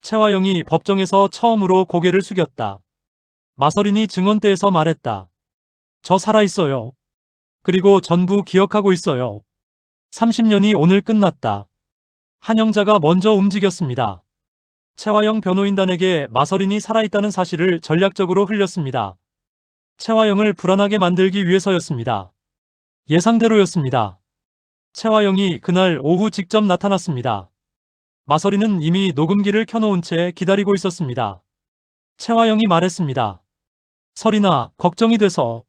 최화영이 법정에서 처음으로 고개를 숙였다. 마서린이 증언대에서 말했다. 저 살아있어요. 그리고 전부 기억하고 있어요. 30년이 오늘 끝났다. 한영자가 먼저 움직였습니다. 최화영 변호인단에게 마서린이 살아있다는 사실을 전략적으로 흘렸습니다. 최화영을 불안하게 만들기 위해서였습니다. 예상대로였습니다. 최화영이 그날 오후 직접 나타났습니다. 마서린은 이미 녹음기를 켜놓은 채 기다리고 있었습니다. 최화영이 말했습니다. 설인아, 걱정이 돼서.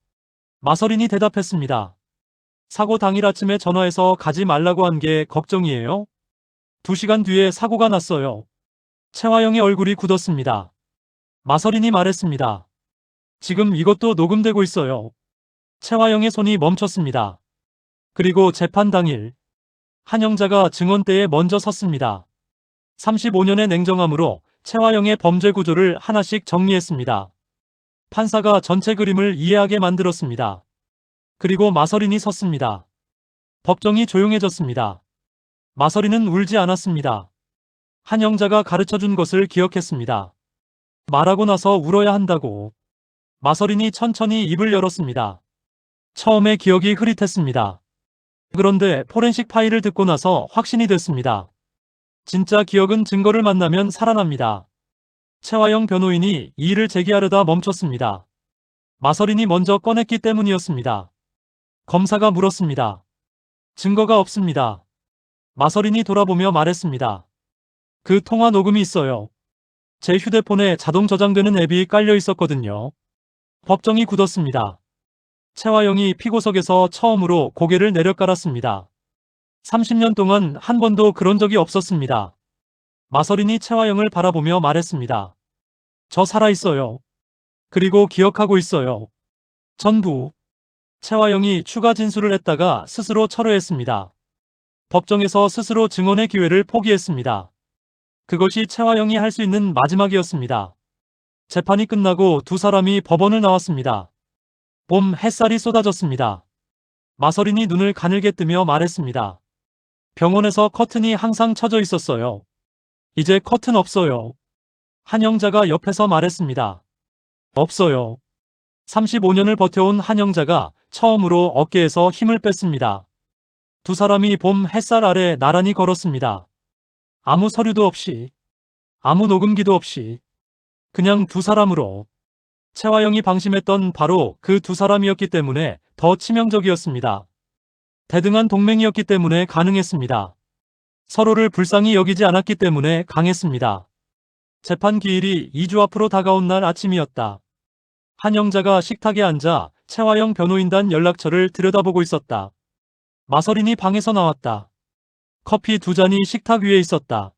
마서린이 대답했습니다. 사고 당일 아침에 전화해서 가지 말라고 한 게 걱정이에요? 2시간 뒤에 사고가 났어요. 최화영의 얼굴이 굳었습니다. 마서린이 말했습니다. 지금 이것도 녹음되고 있어요. 최화영의 손이 멈췄습니다. 그리고 재판 당일 한영자가 증언대에 먼저 섰습니다. 35년의 냉정함으로 최화영의 범죄 구조를 하나씩 정리했습니다. 판사가 전체 그림을 이해하게 만들었습니다. 그리고 마서린이 섰습니다. 법정이 조용해졌습니다. 마서린은 울지 않았습니다. 한영자가 가르쳐준 것을 기억했습니다. 말하고 나서 울어야 한다고. 마서린이 천천히 입을 열었습니다. 처음에 기억이 흐릿했습니다. 그런데 포렌식 파일을 듣고 나서 확신이 됐습니다. 진짜 기억은 증거를 만나면 살아납니다. 최화영 변호인이 이의를 제기하려다 멈췄습니다. 마서린이 먼저 꺼냈기 때문이었습니다. 검사가 물었습니다. 증거가 없습니다. 마서린이 돌아보며 말했습니다. 그 통화 녹음이 있어요. 제 휴대폰에 자동 저장되는 앱이 깔려 있었거든요. 법정이 굳었습니다. 최화영이 피고석에서 처음으로 고개를 내려깔았습니다. 30년 동안 한 번도 그런 적이 없었습니다. 마서린이 최화영을 바라보며 말했습니다. 저 살아있어요. 그리고 기억하고 있어요. 전부. 최화영이 추가 진술을 했다가 스스로 철회했습니다. 법정에서 스스로 증언의 기회를 포기했습니다. 그것이 최화영이 할 수 있는 마지막이었습니다. 재판이 끝나고 두 사람이 법원을 나왔습니다. 봄 햇살이 쏟아졌습니다. 마서린이 눈을 가늘게 뜨며 말했습니다. 병원에서 커튼이 항상 쳐져 있었어요. 이제 커튼 없어요. 한영자가 옆에서 말했습니다. 없어요. 35년을 버텨온 한영자가 처음으로 어깨에서 힘을 뺐습니다. 두 사람이 봄 햇살 아래 나란히 걸었습니다. 아무 서류도 없이, 아무 녹음기도 없이, 그냥 두 사람으로. 최화영이 방심했던 바로 그 두 사람이었기 때문에 더 치명적이었습니다. 대등한 동맹이었기 때문에 가능했습니다. 서로를 불쌍히 여기지 않았기 때문에 강했습니다. 재판 기일이 2주 앞으로 다가온 날 아침이었다. 한영자가 식탁에 앉아 최화영 변호인단 연락처를 들여다보고 있었다. 마서린이 방에서 나왔다. 커피 2잔이 식탁 위에 있었다.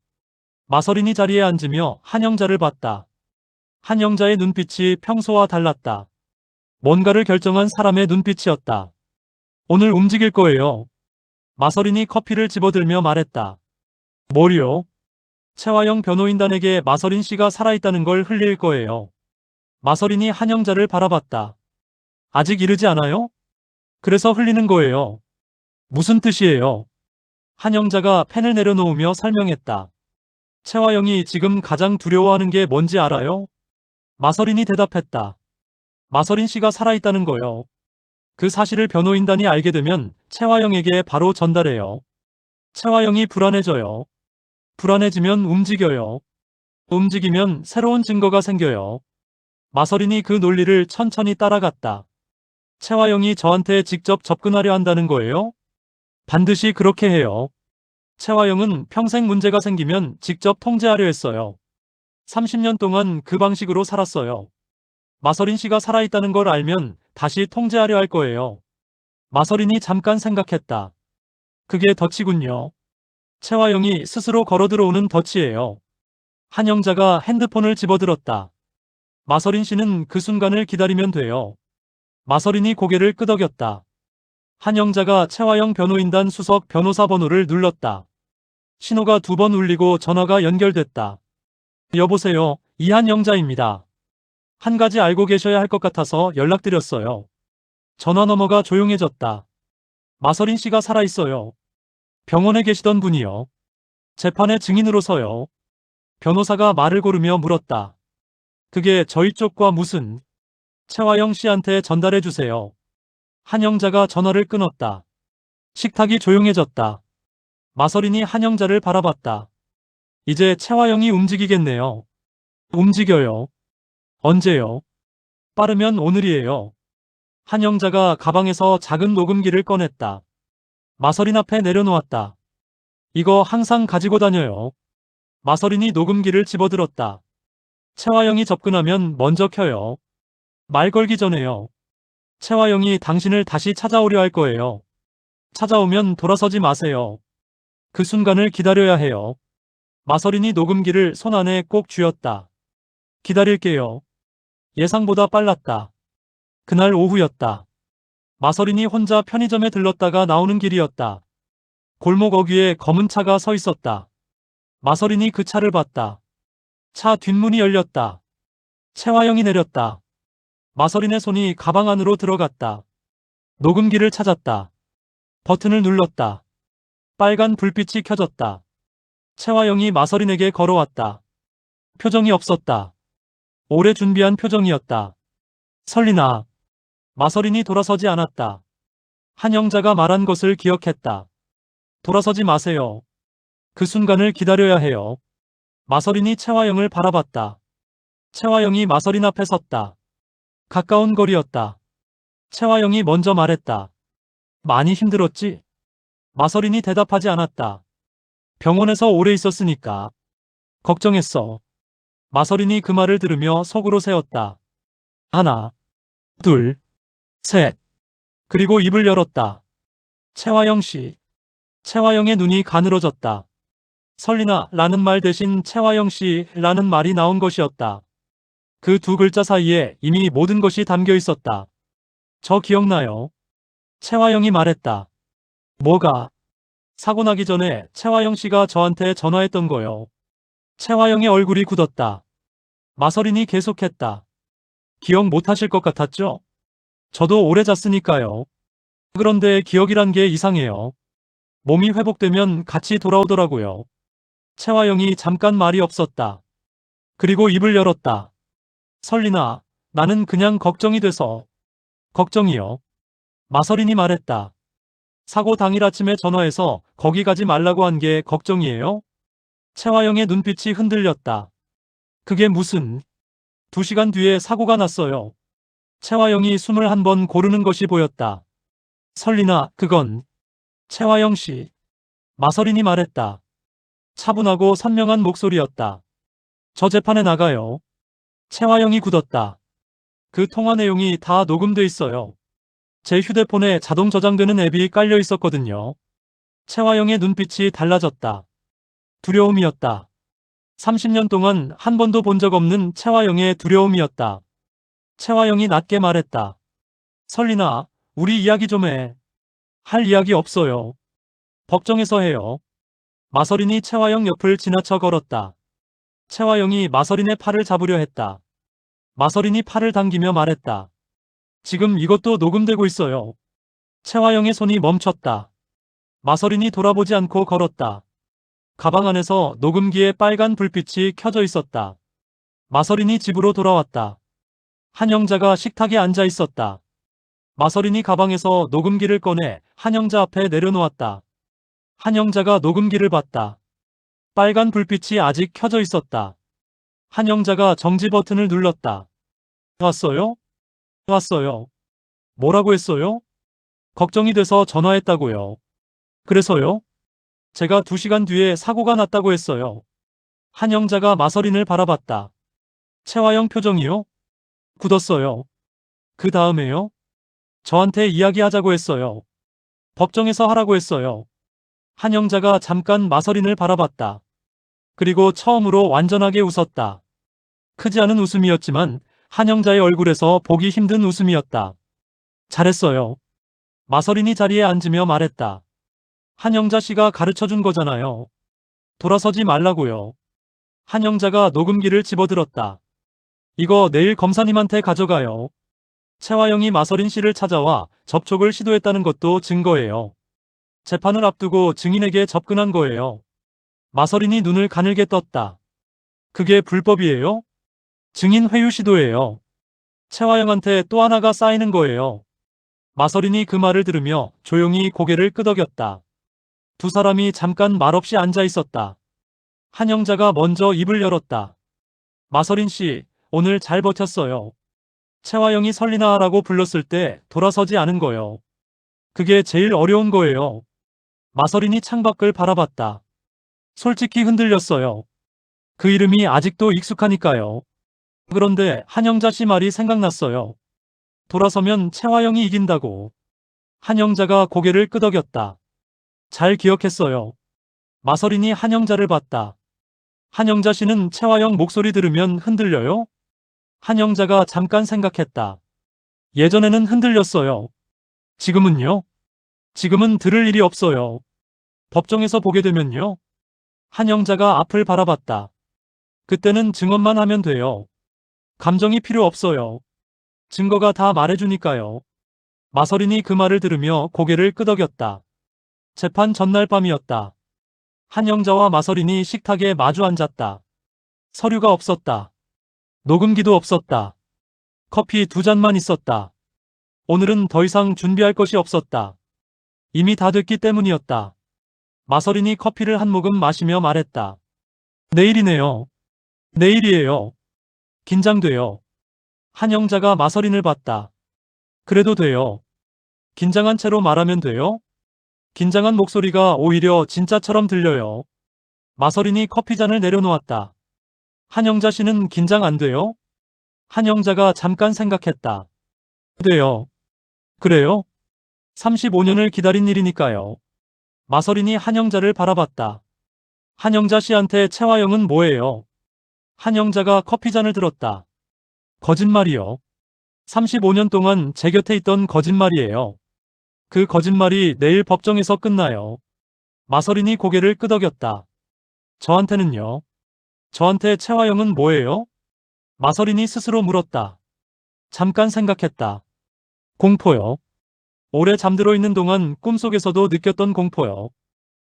마서린이 자리에 앉으며 한영자를 봤다. 한영자의 눈빛이 평소와 달랐다. 뭔가를 결정한 사람의 눈빛이었다. 오늘 움직일 거예요. 마서린이 커피를 집어들며 말했다. 뭘요? 최화영 변호인단에게 마서린 씨가 살아있다는 걸 흘릴 거예요. 마서린이 한영자를 바라봤다. 아직 이르지 않아요? 그래서 흘리는 거예요. 무슨 뜻이에요? 한영자가 펜을 내려놓으며 설명했다. 최화영이 지금 가장 두려워하는 게 뭔지 알아요? 마서린이 대답했다. 마서린 씨가 살아있다는 거요. 그 사실을 변호인단이 알게 되면 최화영에게 바로 전달해요. 최화영이 불안해져요. 불안해지면 움직여요. 움직이면 새로운 증거가 생겨요. 마서린이 그 논리를 천천히 따라갔다. 최화영이 저한테 직접 접근하려 한다는 거예요? 반드시 그렇게 해요. 최화영은 평생 문제가 생기면 직접 통제하려 했어요. 30년 동안 그 방식으로 살았어요. 마서린 씨가 살아있다는 걸 알면 다시 통제하려 할 거예요. 마서린이 잠깐 생각했다. 그게 덫이군요. 최화영이 스스로 걸어 들어오는 덫이에요. 한영자가 핸드폰을 집어들었다. 마서린 씨는 그 순간을 기다리면 돼요. 마서린이 고개를 끄덕였다. 한영자가 최화영 변호인단 수석 변호사 번호를 눌렀다. 신호가 2번 울리고 전화가 연결됐다. 여보세요, 이한영자입니다. 한 가지 알고 계셔야 할 것 같아서 연락드렸어요. 전화 너머가 조용해졌다. 마서린 씨가 살아있어요. 병원에 계시던 분이요. 재판의 증인으로서요. 변호사가 말을 고르며 물었다. 그게 저희 쪽과 무슨... 최화영 씨한테 전달해 주세요. 한영자가 전화를 끊었다. 식탁이 조용해졌다. 마서린이 한영자를 바라봤다. 이제 최화영이 움직이겠네요. 움직여요. 언제요? 빠르면 오늘이에요. 한영자가 가방에서 작은 녹음기를 꺼냈다. 마서린 앞에 내려놓았다. 이거 항상 가지고 다녀요. 마서린이 녹음기를 집어들었다. 최화영이 접근하면 먼저 켜요. 말 걸기 전에요. 최화영이 당신을 다시 찾아오려 할 거예요. 찾아오면 돌아서지 마세요. 그 순간을 기다려야 해요. 마서린이 녹음기를 손 안에 꼭 쥐었다. 기다릴게요. 예상보다 빨랐다. 그날 오후였다. 마서린이 혼자 편의점에 들렀다가 나오는 길이었다. 골목 어귀에 검은 차가 서 있었다. 마서린이 그 차를 봤다. 차 뒷문이 열렸다. 최화영이 내렸다. 마서린의 손이 가방 안으로 들어갔다. 녹음기를 찾았다. 버튼을 눌렀다. 빨간 불빛이 켜졌다. 최화영이 마서린에게 걸어왔다. 표정이 없었다. 오래 준비한 표정이었다. 설리나. 마서린이 돌아서지 않았다. 한영자가 말한 것을 기억했다. 돌아서지 마세요. 그 순간을 기다려야 해요. 마서린이 최화영을 바라봤다. 최화영이 마서린 앞에 섰다. 가까운 거리였다. 최화영이 먼저 말했다. 많이 힘들었지? 마서린이 대답하지 않았다. 병원에서 오래 있었으니까. 걱정했어. 마서린이 그 말을 들으며 속으로 세웠다. 하나, 둘, 셋. 그리고 입을 열었다. 최화영 씨. 최화영의 눈이 가늘어졌다. 설리나 라는 말 대신 최화영 씨 라는 말이 나온 것이었다. 그 두 글자 사이에 이미 모든 것이 담겨 있었다. 저 기억나요? 최화영이 말했다. 뭐가? 사고 나기 전에 최화영 씨가 저한테 전화했던 거요. 최화영의 얼굴이 굳었다. 마서린이 계속했다. 기억 못하실 것 같았죠? 저도 오래 잤으니까요. 그런데 기억이란 게 이상해요. 몸이 회복되면 같이 돌아오더라고요. 최화영이 잠깐 말이 없었다. 그리고 입을 열었다. 설리나, 나는 그냥 걱정이 돼서. 걱정이요? 마서린이 말했다. 사고 당일 아침에 전화해서 거기 가지 말라고 한 게 걱정이에요? 최화영의 눈빛이 흔들렸다. 그게 무슨... 2시간 뒤에 사고가 났어요. 최화영이 숨을 한 번 고르는 것이 보였다. 설리나, 그건... 최화영 씨. 마서린이 말했다. 차분하고 선명한 목소리였다. 저 재판에 나가요. 최화영이 굳었다. 그 통화 내용이 다 녹음돼 있어요. 제 휴대폰에 자동 저장되는 앱이 깔려 있었거든요. 최화영의 눈빛이 달라졌다. 두려움이었다. 30년 동안 한 번도 본 적 없는 최화영의 두려움이었다. 최화영이 낮게 말했다. 설리나, 우리 이야기 좀 해. 할 이야기 없어요. 법정에서 해요. 마서린이 최화영 옆을 지나쳐 걸었다. 최화영이 마서린의 팔을 잡으려 했다. 마서린이 팔을 당기며 말했다. 지금 이것도 녹음되고 있어요. 최화영의 손이 멈췄다. 마서린이 돌아보지 않고 걸었다. 가방 안에서 녹음기에 빨간 불빛이 켜져 있었다. 마서린이 집으로 돌아왔다. 한영자가 식탁에 앉아 있었다. 마서린이 가방에서 녹음기를 꺼내 한영자 앞에 내려놓았다. 한영자가 녹음기를 봤다. 빨간 불빛이 아직 켜져 있었다. 한영자가 정지 버튼을 눌렀다. 왔어요? 왔어요. 뭐라고 했어요? 걱정이 돼서 전화했다고요. 그래서요? 제가 2시간 뒤에 사고가 났다고 했어요. 한영자가 마서린을 바라봤다. 최화영 표정이요? 굳었어요. 그 다음에요? 저한테 이야기하자고 했어요. 법정에서 하라고 했어요. 한영자가 잠깐 마서린을 바라봤다. 그리고 처음으로 완전하게 웃었다. 크지 않은 웃음이었지만 한영자의 얼굴에서 보기 힘든 웃음이었다. 잘했어요. 마서린이 자리에 앉으며 말했다. 한영자 씨가 가르쳐준 거잖아요. 돌아서지 말라고요. 한영자가 녹음기를 집어들었다. 이거 내일 검사님한테 가져가요. 최화영이 마서린 씨를 찾아와 접촉을 시도했다는 것도 증거예요. 재판을 앞두고 증인에게 접근한 거예요. 마서린이 눈을 가늘게 떴다. 그게 불법이에요? 증인 회유 시도예요. 최화영한테 또 하나가 쌓이는 거예요. 마서린이 그 말을 들으며 조용히 고개를 끄덕였다. 두 사람이 잠깐 말없이 앉아 있었다. 한영자가 먼저 입을 열었다. 마서린 씨, 오늘 잘 버텼어요. 최화영이 설리나 하라고 불렀을 때 돌아서지 않은 거요. 그게 제일 어려운 거예요. 마서린이 창밖을 바라봤다. 솔직히 흔들렸어요. 그 이름이 아직도 익숙하니까요. 그런데 한영자 씨 말이 생각났어요. 돌아서면 최화영이 이긴다고. 한영자가 고개를 끄덕였다. 잘 기억했어요. 마서린이 한영자를 봤다. 한영자 씨는 최화영 목소리 들으면 흔들려요? 한영자가 잠깐 생각했다. 예전에는 흔들렸어요. 지금은요? 지금은 들을 일이 없어요. 법정에서 보게 되면요? 한영자가 앞을 바라봤다. 그때는 증언만 하면 돼요. 감정이 필요 없어요. 증거가 다 말해주니까요. 마서린이 그 말을 들으며 고개를 끄덕였다. 재판 전날 밤이었다. 한영자와 마서린이 식탁에 마주 앉았다. 서류가 없었다. 녹음기도 없었다. 커피 두 잔만 있었다. 오늘은 더 이상 준비할 것이 없었다. 이미 다 됐기 때문이었다. 마서린이 커피를 한 모금 마시며 말했다. 내일이네요. 내일이에요. 긴장돼요. 한영자가 마서린을 봤다. 그래도 돼요. 긴장한 채로 말하면 돼요. 긴장한 목소리가 오히려 진짜처럼 들려요. 마서린이 커피잔을 내려놓았다. 한영자 씨는 긴장 안 돼요? 한영자가 잠깐 생각했다. 돼요. 그래요? 35년을 기다린 일이니까요. 마서린이 한영자를 바라봤다. 한영자 씨한테 최화영은 뭐예요? 한영자가 커피잔을 들었다. 거짓말이요. 35년 동안 제 곁에 있던 거짓말이에요. 그 거짓말이 내일 법정에서 끝나요. 마서린이 고개를 끄덕였다. 저한테는요? 저한테 최화영은 뭐예요? 마서린이 스스로 물었다. 잠깐 생각했다. 공포요. 오래 잠들어 있는 동안 꿈속에서도 느꼈던 공포요.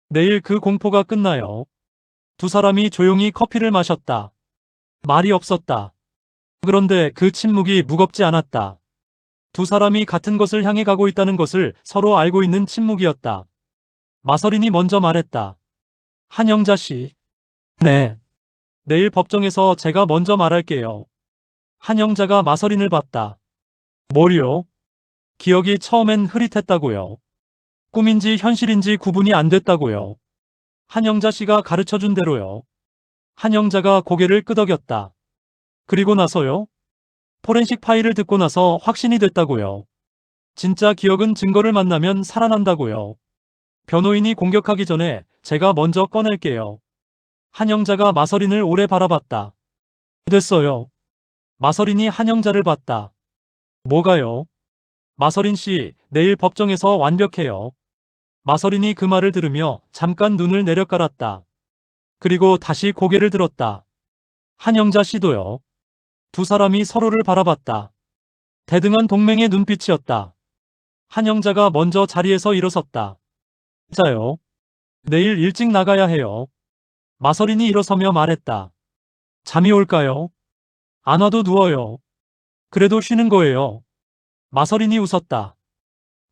내일 그 공포가 끝나요. 두 사람이 조용히 커피를 마셨다. 말이 없었다. 그런데 그 침묵이 무겁지 않았다. 두 사람이 같은 것을 향해 가고 있다는 것을 서로 알고 있는 침묵이었다. 마서린이 먼저 말했다. 한영자 씨. 네. 내일 법정에서 제가 먼저 말할게요. 한영자가 마서린을 봤다. 뭘요? 기억이 처음엔 흐릿했다고요. 꿈인지 현실인지 구분이 안 됐다고요. 한영자 씨가 가르쳐준 대로요. 한영자가 고개를 끄덕였다. 그리고 나서요? 포렌식 파일을 듣고 나서 확신이 됐다고요. 진짜 기억은 증거를 만나면 살아난다고요. 변호인이 공격하기 전에 제가 먼저 꺼낼게요. 한영자가 마서린을 오래 바라봤다. 됐어요. 마서린이 한영자를 봤다. 뭐가요? 마서린 씨, 내일 법정에서 완벽해요. 마서린이 그 말을 들으며 잠깐 눈을 내려깔았다. 그리고 다시 고개를 들었다. 한영자 씨도요. 두 사람이 서로를 바라봤다. 대등한 동맹의 눈빛이었다. 한영자가 먼저 자리에서 일어섰다. 자요. 내일 일찍 나가야 해요. 마서린이 일어서며 말했다. 잠이 올까요? 안 와도 누워요. 그래도 쉬는 거예요. 마서린이 웃었다.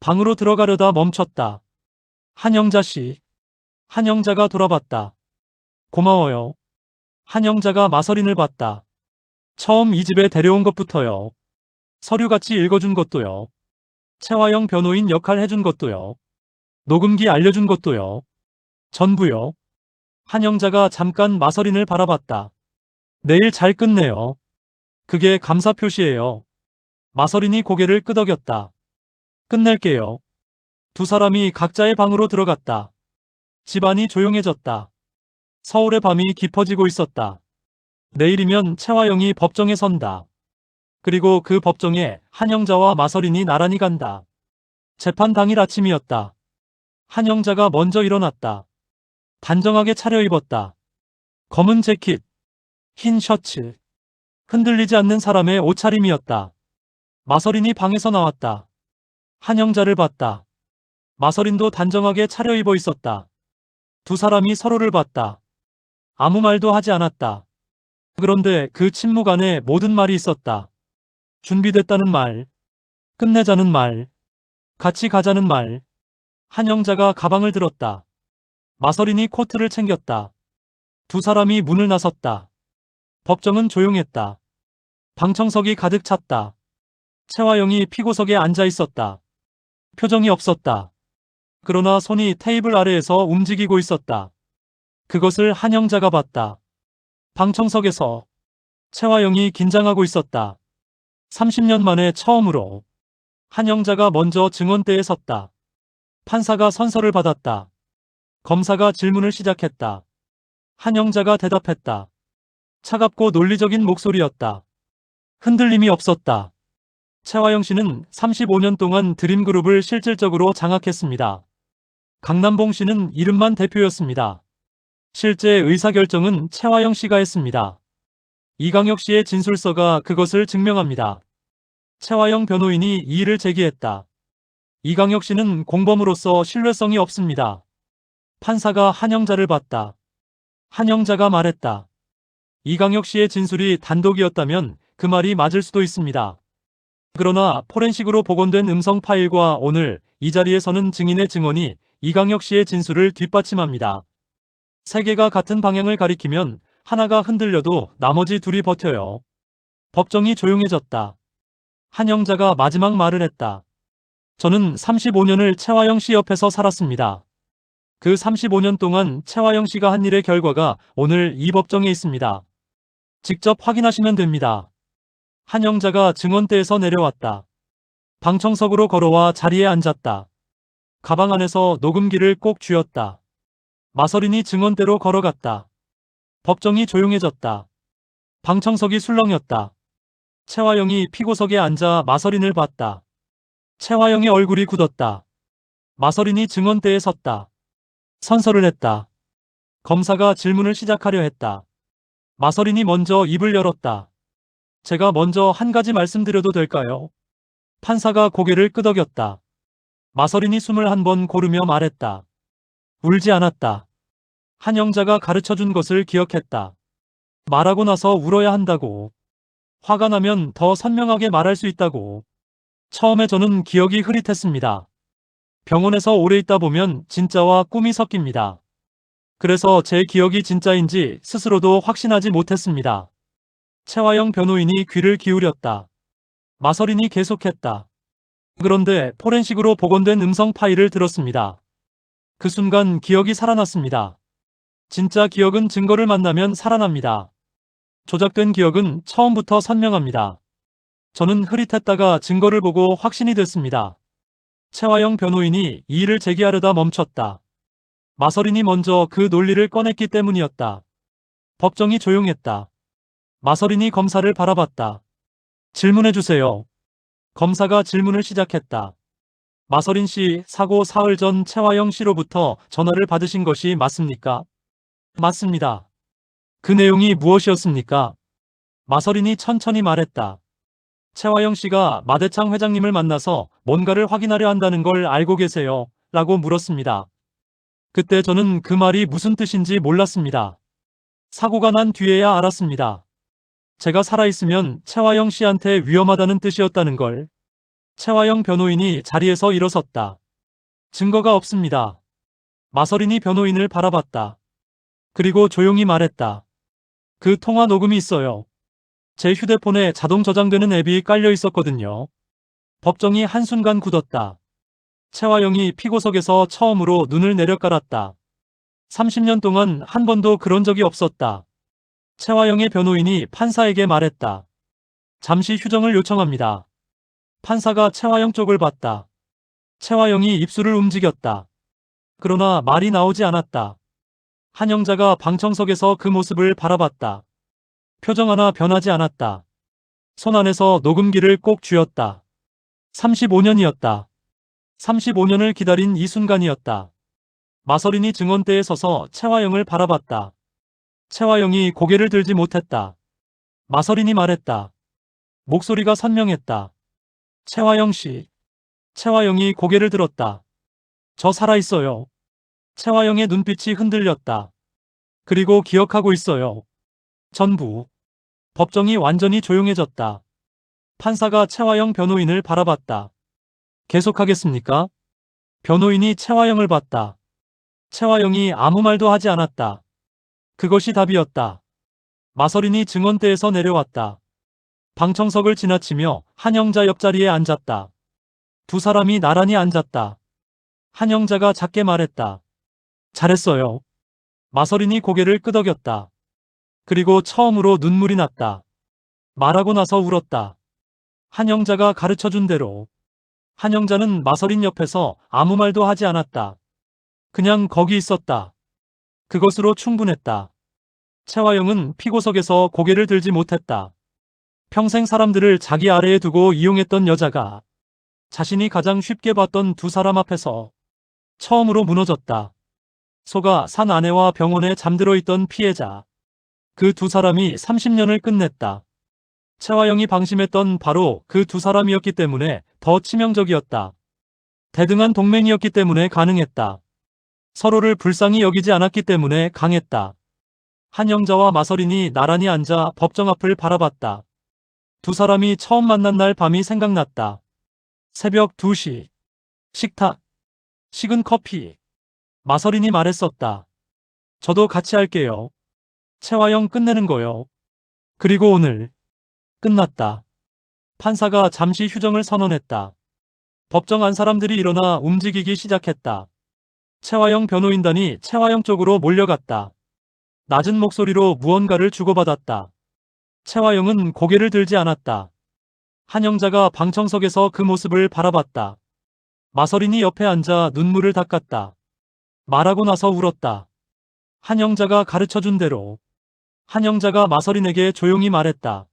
방으로 들어가려다 멈췄다. 한영자 씨. 한영자가 돌아봤다. 고마워요. 한영자가 마서린을 봤다. 처음 이 집에 데려온 것부터요. 서류같이 읽어준 것도요. 최화영 변호인 역할 해준 것도요. 녹음기 알려준 것도요. 전부요. 한영자가 잠깐 마서린을 바라봤다. 내일 잘 끝내요. 그게 감사 표시예요. 마서린이 고개를 끄덕였다. 끝낼게요. 두 사람이 각자의 방으로 들어갔다. 집안이 조용해졌다. 서울의 밤이 깊어지고 있었다. 내일이면 최화영이 법정에 선다. 그리고 그 법정에 한영자와 마서린이 나란히 간다. 재판 당일 아침이었다. 한영자가 먼저 일어났다. 단정하게 차려입었다. 검은 재킷, 흰 셔츠. 흔들리지 않는 사람의 옷차림이었다. 마서린이 방에서 나왔다. 한영자를 봤다. 마서린도 단정하게 차려입어 있었다. 두 사람이 서로를 봤다. 아무 말도 하지 않았다. 그런데 그 침묵 안에 모든 말이 있었다. 준비됐다는 말, 끝내자는 말, 같이 가자는 말. 한영자가 가방을 들었다. 마서린이 코트를 챙겼다. 두 사람이 문을 나섰다. 법정은 조용했다. 방청석이 가득 찼다. 채화영이 피고석에 앉아 있었다. 표정이 없었다. 그러나 손이 테이블 아래에서 움직이고 있었다. 그것을 한영자가 봤다. 방청석에서 채화영이 긴장하고 있었다. 30년 만에 처음으로 한영자가 먼저 증언대에 섰다. 판사가 선서를 받았다. 검사가 질문을 시작했다. 한영자가 대답했다. 차갑고 논리적인 목소리였다. 흔들림이 없었다. 채화영 씨는 35년 동안 드림그룹을 실질적으로 장악했습니다. 강남봉 씨는 이름만 대표였습니다. 실제 의사결정은 채화영 씨가 했습니다. 이강혁 씨의 진술서가 그것을 증명합니다. 채화영 변호인이 이의를 제기했다. 이강혁 씨는 공범으로서 신뢰성이 없습니다. 판사가 한영자를 봤다. 한영자가 말했다. 이강혁 씨의 진술이 단독이었다면 그 말이 맞을 수도 있습니다. 그러나 포렌식으로 복원된 음성 파일과 오늘 이 자리에 서는 증인의 증언이 이강혁 씨의 진술을 뒷받침합니다. 세 개가 같은 방향을 가리키면 하나가 흔들려도 나머지 둘이 버텨요. 법정이 조용해졌다. 한영자가 마지막 말을 했다. 저는 35년을 채화영 씨 옆에서 살았습니다. 그 35년 동안 채화영 씨가 한 일의 결과가 오늘 이 법정에 있습니다. 직접 확인하시면 됩니다. 한영자가 증언대에서 내려왔다. 방청석으로 걸어와 자리에 앉았다. 가방 안에서 녹음기를 꼭 쥐었다. 마서린이 증언대로 걸어갔다. 법정이 조용해졌다. 방청석이 술렁였다. 채화영이 피고석에 앉아 마서린을 봤다. 채화영의 얼굴이 굳었다. 마서린이 증언대에 섰다. 선서를 했다. 검사가 질문을 시작하려 했다. 마서린이 먼저 입을 열었다. 제가 먼저 한 가지 말씀드려도 될까요? 판사가 고개를 끄덕였다. 마서린이 숨을 한 번 고르며 말했다. 울지 않았다. 한영자가 가르쳐준 것을 기억했다. 말하고 나서 울어야 한다고. 화가 나면 더 선명하게 말할 수 있다고. 처음에 저는 기억이 흐릿했습니다. 병원에서 오래 있다 보면 진짜와 꿈이 섞입니다. 그래서 제 기억이 진짜인지 스스로도 확신하지 못했습니다. 채화영 변호인이 귀를 기울였다. 마서린이 계속했다. 그런데 포렌식으로 복원된 음성 파일을 들었습니다. 그 순간 기억이 살아났습니다. 진짜 기억은 증거를 만나면 살아납니다. 조작된 기억은 처음부터 선명합니다. 저는 흐릿했다가 증거를 보고 확신이 됐습니다. 채화영 변호인이 이의를 제기하려다 멈췄다. 마서린이 먼저 그 논리를 꺼냈기 때문이었다. 법정이 조용했다. 마서린이 검사를 바라봤다. 질문해주세요. 검사가 질문을 시작했다. 마서린 씨, 사고 사흘 전 채화영 씨로부터 전화를 받으신 것이 맞습니까? 맞습니다. 그 내용이 무엇이었습니까? 마서린이 천천히 말했다. 채화영 씨가 마대창 회장님을 만나서 뭔가를 확인하려 한다는 걸 알고 계세요? 라고 물었습니다. 그때 저는 그 말이 무슨 뜻인지 몰랐습니다. 사고가 난 뒤에야 알았습니다. 제가 살아있으면 채화영 씨한테 위험하다는 뜻이었다는 걸. 채화영 변호인이 자리에서 일어섰다. 증거가 없습니다. 마서린이 변호인을 바라봤다. 그리고 조용히 말했다. 그 통화 녹음이 있어요. 제 휴대폰에 자동 저장되는 앱이 깔려 있었거든요. 법정이 한순간 굳었다. 채화영이 피고석에서 처음으로 눈을 내려깔았다. 30년 동안 한 번도 그런 적이 없었다. 채화영의 변호인이 판사에게 말했다. 잠시 휴정을 요청합니다. 판사가 채화영 쪽을 봤다. 채화영이 입술을 움직였다. 그러나 말이 나오지 않았다. 한영자가 방청석에서 그 모습을 바라봤다. 표정 하나 변하지 않았다. 손 안에서 녹음기를 꼭 쥐었다. 35년이었다. 35년을 기다린 이 순간이었다. 마서린이 증언대에 서서 채화영을 바라봤다. 채화영이 고개를 들지 못했다. 마서린이 말했다. 목소리가 선명했다. 채화영 씨. 채화영이 고개를 들었다. 저 살아있어요. 채화영의 눈빛이 흔들렸다. 그리고 기억하고 있어요. 전부. 법정이 완전히 조용해졌다. 판사가 최화영 변호인을 바라봤다. 계속하겠습니까? 변호인이 최화영을 봤다. 최화영이 아무 말도 하지 않았다. 그것이 답이었다. 마서린이 증언대에서 내려왔다. 방청석을 지나치며 한영자 옆자리에 앉았다. 두 사람이 나란히 앉았다. 한영자가 작게 말했다. 잘했어요. 마서린이 고개를 끄덕였다. 그리고 처음으로 눈물이 났다. 말하고 나서 울었다. 한영자가 가르쳐준 대로. 한영자는 마서린 옆에서 아무 말도 하지 않았다. 그냥 거기 있었다. 그것으로 충분했다. 최화영은 피고석에서 고개를 들지 못했다. 평생 사람들을 자기 아래에 두고 이용했던 여자가 자신이 가장 쉽게 봤던 두 사람 앞에서 처음으로 무너졌다. 소가 산 아내와 병원에 잠들어 있던 피해자. 그 두 사람이 30년을 끝냈다. 최화영이 방심했던 바로 그 두 사람이었기 때문에 더 치명적이었다. 대등한 동맹이었기 때문에 가능했다. 서로를 불쌍히 여기지 않았기 때문에 강했다. 한영자와 마서린이 나란히 앉아 법정 앞을 바라봤다. 두 사람이 처음 만난 날 밤이 생각났다. 새벽 2시. 식탁. 식은 커피. 마서린이 말했었다. 저도 같이 할게요. 최화영 끝내는 거요. 그리고 오늘. 끝났다. 판사가 잠시 휴정을 선언했다. 법정 안 사람들이 일어나 움직이기 시작했다. 최화영 변호인단이 최화영 쪽으로 몰려갔다. 낮은 목소리로 무언가를 주고받았다. 최화영은 고개를 들지 않았다. 한영자가 방청석에서 그 모습을 바라봤다. 마서린이 옆에 앉아 눈물을 닦았다. 말하고 나서 울었다. 한영자가 가르쳐준 대로. 한영자가 마서린에게 조용히 말했다.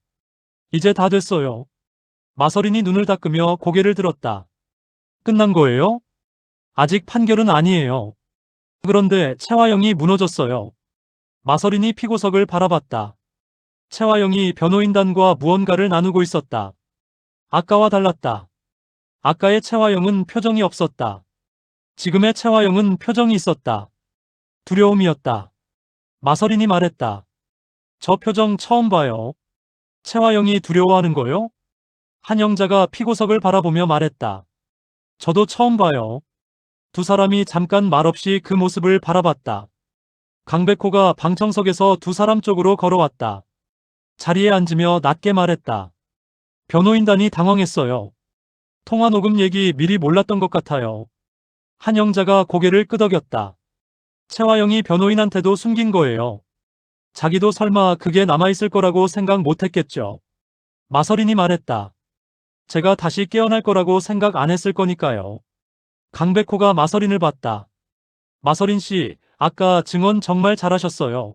이제 다 됐어요. 마서린이 눈을 닦으며 고개를 들었다. 끝난 거예요? 아직 판결은 아니에요. 그런데 최화영이 무너졌어요. 마서린이 피고석을 바라봤다. 최화영이 변호인단과 무언가를 나누고 있었다. 아까와 달랐다. 아까의 최화영은 표정이 없었다. 지금의 최화영은 표정이 있었다. 두려움이었다. 마서린이 말했다. 저 표정 처음 봐요. 최화영이 두려워하는 거요? 한영자가 피고석을 바라보며 말했다. 저도 처음 봐요. 두 사람이 잠깐 말없이 그 모습을 바라봤다. 강백호가 방청석에서 두 사람 쪽으로 걸어왔다. 자리에 앉으며 낮게 말했다. 변호인단이 당황했어요. 통화 녹음 얘기 미리 몰랐던 것 같아요. 한영자가 고개를 끄덕였다. 최화영이 변호인한테도 숨긴 거예요. 자기도 설마 그게 남아있을 거라고 생각 못했겠죠. 마서린이 말했다. 제가 다시 깨어날 거라고 생각 안 했을 거니까요. 강백호가 마서린을 봤다. 마서린 씨, 아까 증언 정말 잘하셨어요.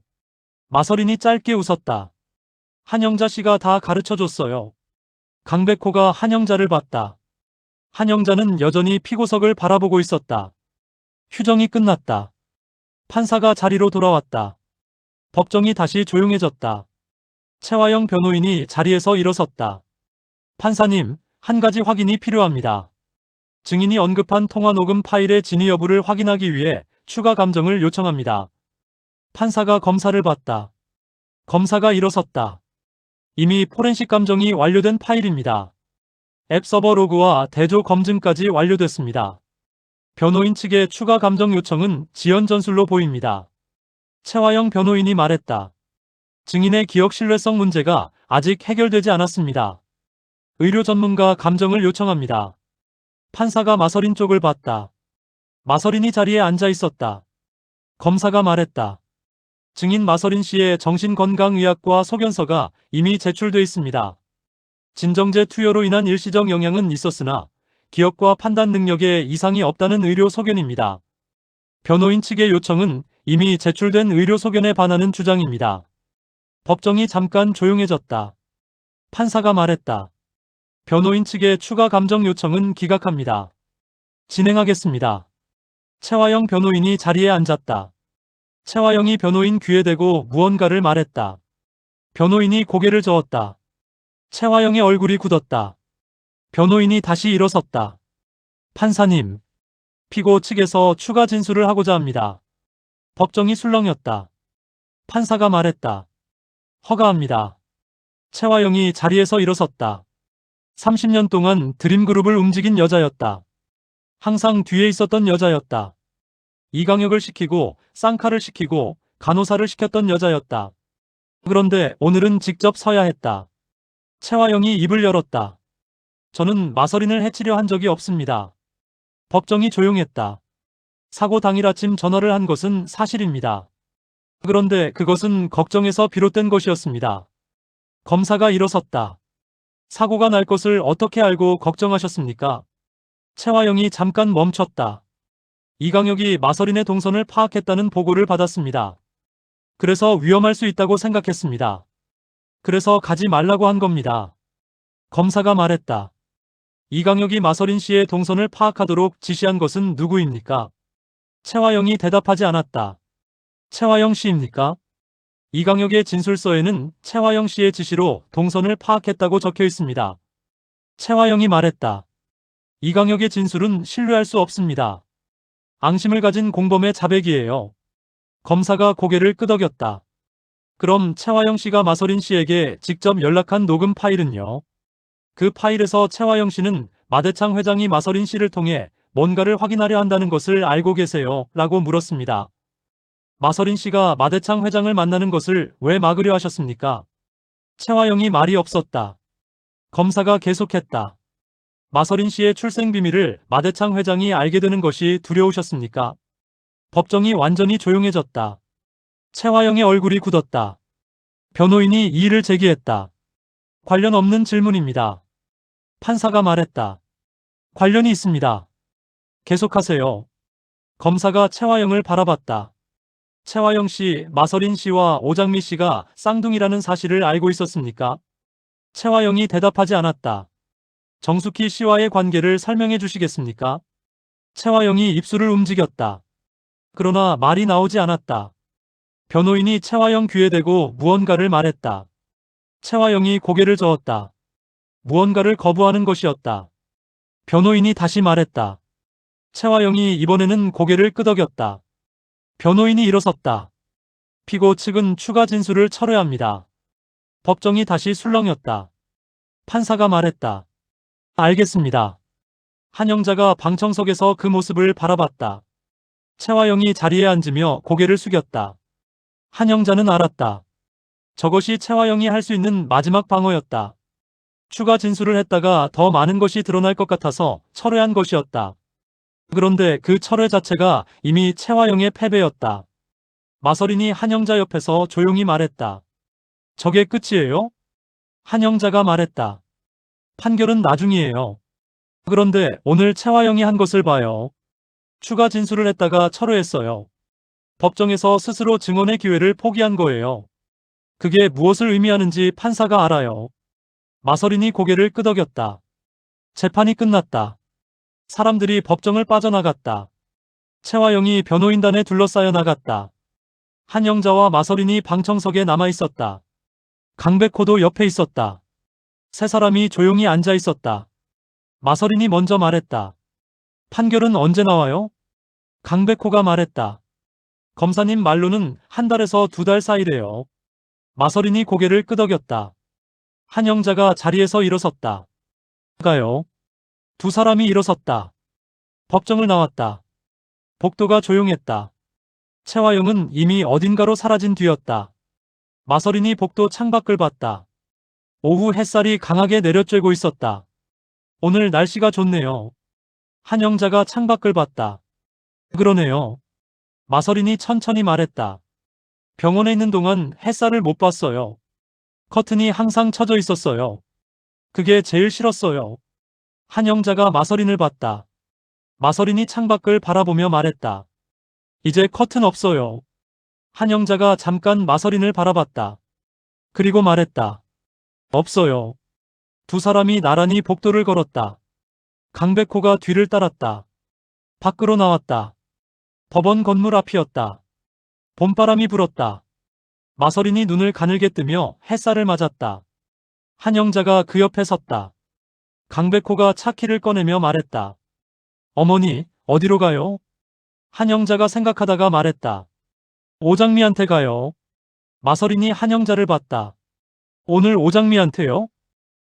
마서린이 짧게 웃었다. 한영자 씨가 다 가르쳐줬어요. 강백호가 한영자를 봤다. 한영자는 여전히 피고석을 바라보고 있었다. 휴정이 끝났다. 판사가 자리로 돌아왔다. 법정이 다시 조용해졌다. 최화영 변호인이 자리에서 일어섰다. 판사님, 한 가지 확인이 필요합니다. 증인이 언급한 통화 녹음 파일의 진위 여부를 확인하기 위해 추가 감정을 요청합니다. 판사가 검사를 봤다. 검사가 일어섰다. 이미 포렌식 감정이 완료된 파일입니다. 앱 서버 로그와 대조 검증까지 완료됐습니다. 변호인 측의 추가 감정 요청은 지연 전술로 보입니다. 최화영 변호인이 말했다. 증인의 기억 신뢰성 문제가 아직 해결되지 않았습니다. 의료 전문가 감정을 요청합니다. 판사가 마서린 쪽을 봤다. 마서린이 자리에 앉아 있었다. 검사가 말했다. 증인 마서린 씨의 정신건강의학과 소견서가 이미 제출돼 있습니다. 진정제 투여로 인한 일시적 영향은 있었으나 기억과 판단 능력에 이상이 없다는 의료 소견입니다. 변호인 측의 요청은 이미 제출된 의료 소견에 반하는 주장입니다. 법정이 잠깐 조용해졌다. 판사가 말했다. 변호인 측의 추가 감정 요청은 기각합니다. 진행하겠습니다. 최화영 변호인이 자리에 앉았다. 최화영이 변호인 귀에 대고 무언가를 말했다. 변호인이 고개를 저었다. 최화영의 얼굴이 굳었다. 변호인이 다시 일어섰다. 판사님, 피고 측에서 추가 진술을 하고자 합니다. 법정이 술렁였다. 판사가 말했다. 허가합니다. 최화영이 자리에서 일어섰다. 30년 동안 드림그룹을 움직인 여자였다. 항상 뒤에 있었던 여자였다. 이강혁을 시키고 쌍칼을 시키고 간호사를 시켰던 여자였다. 그런데 오늘은 직접 서야 했다. 최화영이 입을 열었다. 저는 마서린을 해치려 한 적이 없습니다. 법정이 조용했다. 사고 당일 아침 전화를 한 것은 사실입니다. 그런데 그것은 걱정에서 비롯된 것이었습니다. 검사가 일어섰다. 사고가 날 것을 어떻게 알고 걱정하셨습니까? 최화영이 잠깐 멈췄다. 이강혁이 마서린의 동선을 파악했다는 보고를 받았습니다. 그래서 위험할 수 있다고 생각했습니다. 그래서 가지 말라고 한 겁니다. 검사가 말했다. 이강혁이 마서린 씨의 동선을 파악하도록 지시한 것은 누구입니까? 최화영이 대답하지 않았다. 최화영 씨입니까? 이강혁의 진술서에는 최화영 씨의 지시로 동선을 파악했다고 적혀 있습니다. 최화영이 말했다. 이강혁의 진술은 신뢰할 수 없습니다. 앙심을 가진 공범의 자백이에요. 검사가 고개를 끄덕였다. 그럼 최화영 씨가 마서린 씨에게 직접 연락한 녹음 파일은요? 그 파일에서 최화영 씨는 마대창 회장이 마서린 씨를 통해 뭔가를 확인하려 한다는 것을 알고 계세요? 라고 물었습니다. 마서린 씨가 마대창 회장을 만나는 것을 왜 막으려 하셨습니까? 최화영이 말이 없었다. 검사가 계속했다. 마서린 씨의 출생 비밀을 마대창 회장이 알게 되는 것이 두려우셨습니까? 법정이 완전히 조용해졌다. 최화영의 얼굴이 굳었다. 변호인이 이의를 제기했다. 관련 없는 질문입니다. 판사가 말했다. 관련이 있습니다. 계속하세요. 검사가 최화영을 바라봤다. 최화영 씨, 마서린 씨와 오장미 씨가 쌍둥이라는 사실을 알고 있었습니까? 최화영이 대답하지 않았다. 정숙희 씨와의 관계를 설명해 주시겠습니까? 최화영이 입술을 움직였다. 그러나 말이 나오지 않았다. 변호인이 최화영 귀에 대고 무언가를 말했다. 최화영이 고개를 저었다. 무언가를 거부하는 것이었다. 변호인이 다시 말했다. 최화영이 이번에는 고개를 끄덕였다. 변호인이 일어섰다. 피고 측은 추가 진술을 철회해야 합니다. 법정이 다시 술렁였다. 판사가 말했다. 알겠습니다. 한영자가 방청석에서 그 모습을 바라봤다. 최화영이 자리에 앉으며 고개를 숙였다. 한영자는 알았다. 저것이 최화영이 할 수 있는 마지막 방어였다. 추가 진술을 했다가 더 많은 것이 드러날 것 같아서 철회한 것이었다. 그런데 그 철회 자체가 이미 최화영의 패배였다. 마서린이 한영자 옆에서 조용히 말했다. 저게 끝이에요? 한영자가 말했다. 판결은 나중이에요. 그런데 오늘 최화영이 한 것을 봐요. 추가 진술을 했다가 철회했어요. 법정에서 스스로 증언의 기회를 포기한 거예요. 그게 무엇을 의미하는지 판사가 알아요. 마서린이 고개를 끄덕였다. 재판이 끝났다. 사람들이 법정을 빠져나갔다. 최화영이 변호인단에 둘러싸여 나갔다. 한영자와 마서린이 방청석에 남아있었다. 강백호도 옆에 있었다. 세 사람이 조용히 앉아 있었다. 마서린이 먼저 말했다. 판결은 언제 나와요? 강백호가 말했다. 검사님 말로는 한 달에서 두 달 사이래요. 마서린이 고개를 끄덕였다. 한영자가 자리에서 일어섰다. 가요. 두 사람이 일어섰다. 법정을 나왔다. 복도가 조용했다. 최화영은 이미 어딘가로 사라진 뒤였다. 마서린이 복도 창밖을 봤다. 오후 햇살이 강하게 내려쬐고 있었다. 오늘 날씨가 좋네요. 한영자가 창밖을 봤다. 그러네요. 마서린이 천천히 말했다. 병원에 있는 동안 햇살을 못 봤어요. 커튼이 항상 쳐져 있었어요. 그게 제일 싫었어요. 한영자가 마서린을 봤다. 마서린이 창밖을 바라보며 말했다. 이제 커튼 없어요. 한영자가 잠깐 마서린을 바라봤다. 그리고 말했다. 없어요. 두 사람이 나란히 복도를 걸었다. 강백호가 뒤를 따랐다. 밖으로 나왔다. 법원 건물 앞이었다. 봄바람이 불었다. 마서린이 눈을 가늘게 뜨며 햇살을 맞았다. 한영자가 그 옆에 섰다. 강백호가 차키를 꺼내며 말했다. 어머니, 어디로 가요? 한영자가 생각하다가 말했다. 오장미한테 가요. 마서린이 한영자를 봤다. 오늘 오장미한테요?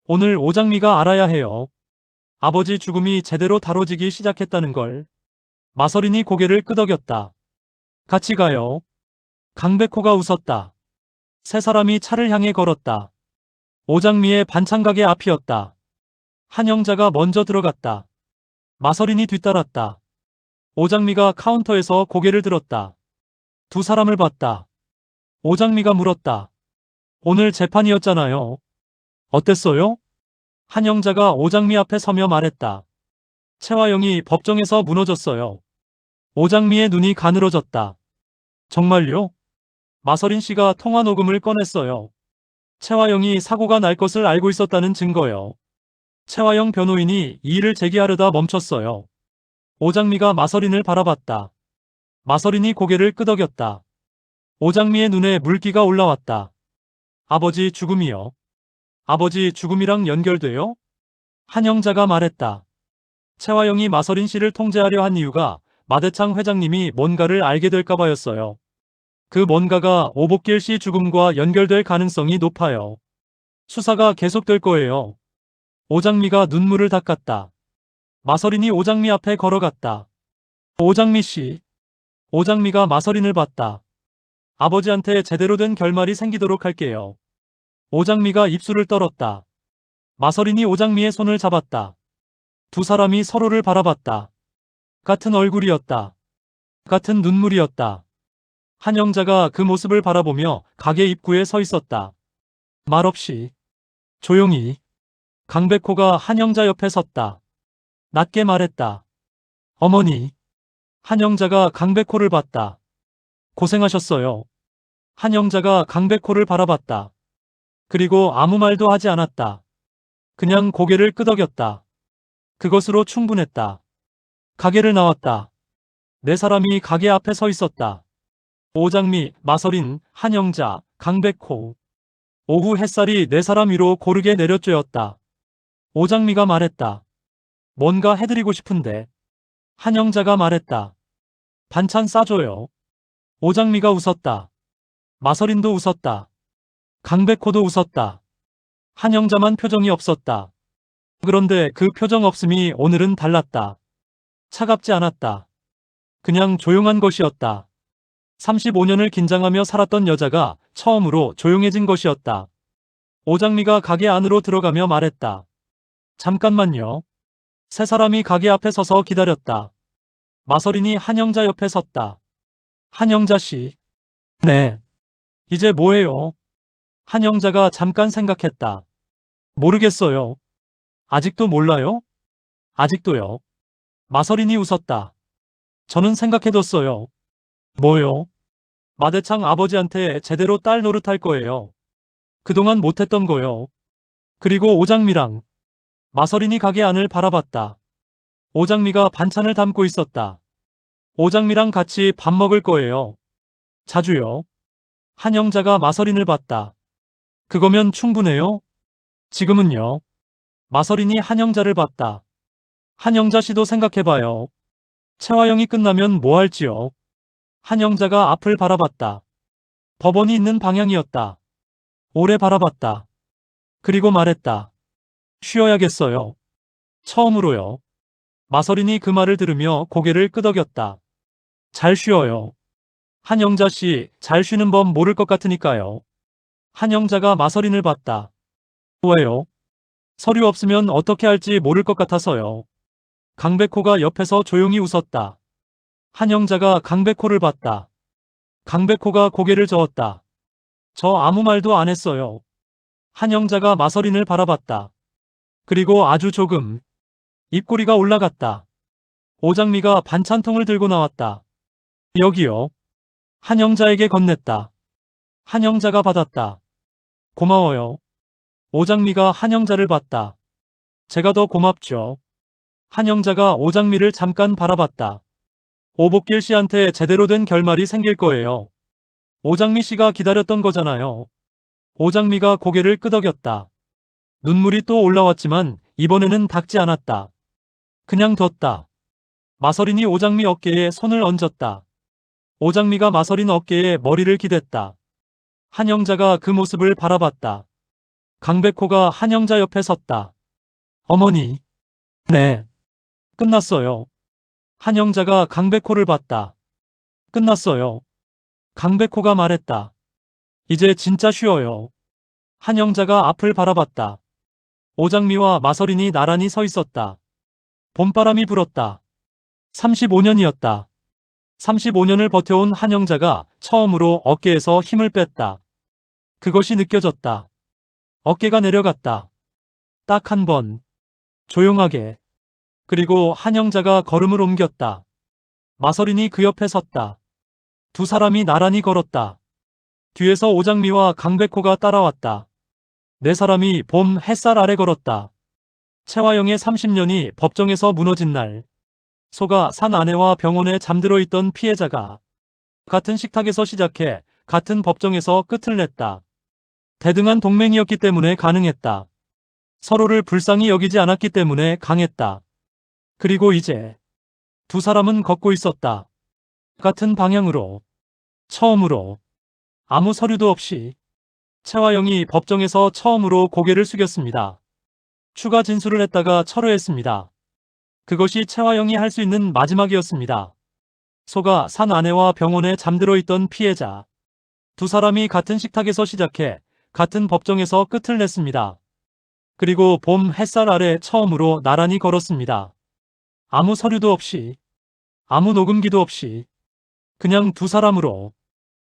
오늘 오장미가 알아야 해요. 아버지 죽음이 제대로 다뤄지기 시작했다는 걸. 마서린이 고개를 끄덕였다. 같이 가요. 강백호가 웃었다. 세 사람이 차를 향해 걸었다. 오장미의 반찬가게 앞이었다. 한영자가 먼저 들어갔다. 마서린이 뒤따랐다. 오장미가 카운터에서 고개를 들었다. 두 사람을 봤다. 오장미가 물었다. 오늘 재판이었잖아요. 어땠어요? 한영자가 오장미 앞에 서며 말했다. 채화영이 법정에서 무너졌어요. 오장미의 눈이 가늘어졌다. 정말요? 마서린 씨가 통화 녹음을 꺼냈어요. 채화영이 사고가 날 것을 알고 있었다는 증거요. 채화영 변호인이 이의를 제기하려다 멈췄어요. 오장미가 마서린을 바라봤다. 마서린이 고개를 끄덕였다. 오장미의 눈에 물기가 올라왔다. 아버지 죽음이요. 아버지 죽음이랑 연결돼요? 한영자가 말했다. 채화영이 마서린 씨를 통제하려 한 이유가 마대창 회장님이 뭔가를 알게 될까봐였어요. 그 뭔가가 오복길 씨 죽음과 연결될 가능성이 높아요. 수사가 계속될 거예요. 오장미가 눈물을 닦았다. 마서린이 오장미 앞에 걸어갔다. 오장미 씨. 오장미가 마서린을 봤다. 아버지한테 제대로 된 결말이 생기도록 할게요. 오장미가 입술을 떨었다. 마서린이 오장미의 손을 잡았다. 두 사람이 서로를 바라봤다. 같은 얼굴이었다. 같은 눈물이었다. 한영자가 그 모습을 바라보며 가게 입구에 서 있었다. 말없이, 조용히. 강백호가 한영자 옆에 섰다. 낮게 말했다. 어머니. 한영자가 강백호를 봤다. 고생하셨어요. 한영자가 강백호를 바라봤다. 그리고 아무 말도 하지 않았다. 그냥 고개를 끄덕였다. 그것으로 충분했다. 가게를 나왔다. 네 사람이 가게 앞에 서 있었다. 오장미, 마서린, 한영자, 강백호. 오후 햇살이 네 사람 위로 고르게 내려쬐었다. 오장미가 말했다. 뭔가 해드리고 싶은데. 한영자가 말했다. 반찬 싸줘요. 오장미가 웃었다. 마서린도 웃었다. 강백호도 웃었다. 한영자만 표정이 없었다. 그런데 그 표정 없음이 오늘은 달랐다. 차갑지 않았다. 그냥 조용한 것이었다. 35년을 긴장하며 살았던 여자가 처음으로 조용해진 것이었다. 오장미가 가게 안으로 들어가며 말했다. 잠깐만요. 세 사람이 가게 앞에 서서 기다렸다. 마서린이 한영자 옆에 섰다. 한영자 씨. 네. 이제 뭐해요? 한영자가 잠깐 생각했다. 모르겠어요. 아직도 몰라요? 아직도요. 마서린이 웃었다. 저는 생각해뒀어요. 뭐요? 마대창 아버지한테 제대로 딸 노릇할 거예요. 그동안 못했던 거요. 그리고 오장미랑. 마서린이 가게 안을 바라봤다. 오장미가 반찬을 담고 있었다. 오장미랑 같이 밥 먹을 거예요. 자주요. 한영자가 마서린을 봤다. 그거면 충분해요? 지금은요. 마서린이 한영자를 봤다. 한영자 씨도 생각해봐요. 채화영이 끝나면 뭐 할지요? 한영자가 앞을 바라봤다. 법원이 있는 방향이었다. 오래 바라봤다. 그리고 말했다. 쉬어야겠어요. 처음으로요. 마서린이 그 말을 들으며 고개를 끄덕였다. 잘 쉬어요. 한영자 씨, 잘 쉬는 법 모를 것 같으니까요. 한영자가 마서린을 봤다. 왜요? 서류 없으면 어떻게 할지 모를 것 같아서요. 강백호가 옆에서 조용히 웃었다. 한영자가 강백호를 봤다. 강백호가 고개를 저었다. 저 아무 말도 안 했어요. 한영자가 마서린을 바라봤다. 그리고 아주 조금 입꼬리가 올라갔다. 오장미가 반찬통을 들고 나왔다. 여기요. 한영자에게 건넸다. 한영자가 받았다. 고마워요. 오장미가 한영자를 봤다. 제가 더 고맙죠. 한영자가 오장미를 잠깐 바라봤다. 오복길 씨한테 제대로 된 결말이 생길 거예요. 오장미 씨가 기다렸던 거잖아요. 오장미가 고개를 끄덕였다. 눈물이 또 올라왔지만 이번에는 닦지 않았다. 그냥 뒀다. 마서린이 오장미 어깨에 손을 얹었다. 오장미가 마서린 어깨에 머리를 기댔다. 한영자가 그 모습을 바라봤다. 강백호가 한영자 옆에 섰다. 어머니. 네. 끝났어요. 한영자가 강백호를 봤다. 끝났어요. 강백호가 말했다. 이제 진짜 쉬어요. 한영자가 앞을 바라봤다. 오장미와 마서린이 나란히 서 있었다. 봄바람이 불었다. 35년이었다. 35년을 버텨온 한영자가 처음으로 어깨에서 힘을 뺐다. 그것이 느껴졌다. 어깨가 내려갔다. 딱 한 번. 조용하게. 그리고 한영자가 걸음을 옮겼다. 마서린이 그 옆에 섰다. 두 사람이 나란히 걸었다. 뒤에서 오장미와 강백호가 따라왔다. 네 사람이 봄 햇살 아래 걸었다. 최화영의 30년이 법정에서 무너진 날. 소가 산 아내와 병원에 잠들어 있던 피해자가 같은 식탁에서 시작해 같은 법정에서 끝을 냈다. 대등한 동맹이었기 때문에 가능했다. 서로를 불쌍히 여기지 않았기 때문에 강했다. 그리고 이제 두 사람은 걷고 있었다. 같은 방향으로. 처음으로. 아무 서류도 없이. 최화영이 법정에서 처음으로 고개를 숙였습니다. 추가 진술을 했다가 철회했습니다. 그것이 최화영이 할 수 있는 마지막이었습니다. 소가 산 아내와 병원에 잠들어 있던 피해자. 두 사람이 같은 식탁에서 시작해 같은 법정에서 끝을 냈습니다. 그리고 봄 햇살 아래 처음으로 나란히 걸었습니다. 아무 서류도 없이, 아무 녹음기도 없이, 그냥 두 사람으로.